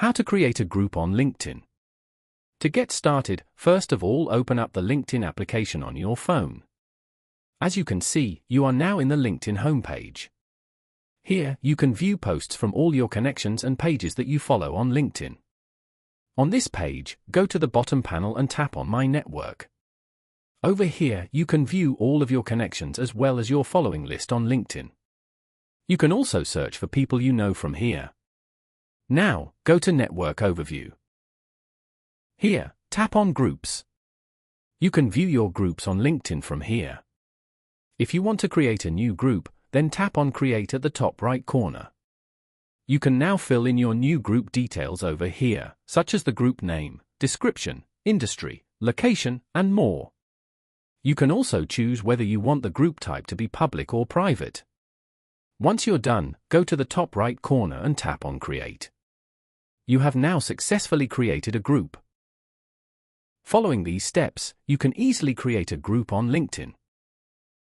How to create a group on LinkedIn. To get started, first of all open up the LinkedIn application on your phone. As you can see, you are now in the LinkedIn homepage. Here, you can view posts from all your connections and pages that you follow on LinkedIn. On this page, go to the bottom panel and tap on My Network. Over here, you can view all of your connections as well as your following list on LinkedIn. You can also search for people you know from here. Now, go to Network Overview. Here, tap on Groups. You can view your groups on LinkedIn from here. If you want to create a new group, then tap on Create at the top right corner. You can now fill in your new group details over here, such as the group name, description, industry, location, and more. You can also choose whether you want the group type to be public or private. Once you're done, go to the top right corner and tap on Create. You have now successfully created a group. Following these steps, you can easily create a group on LinkedIn.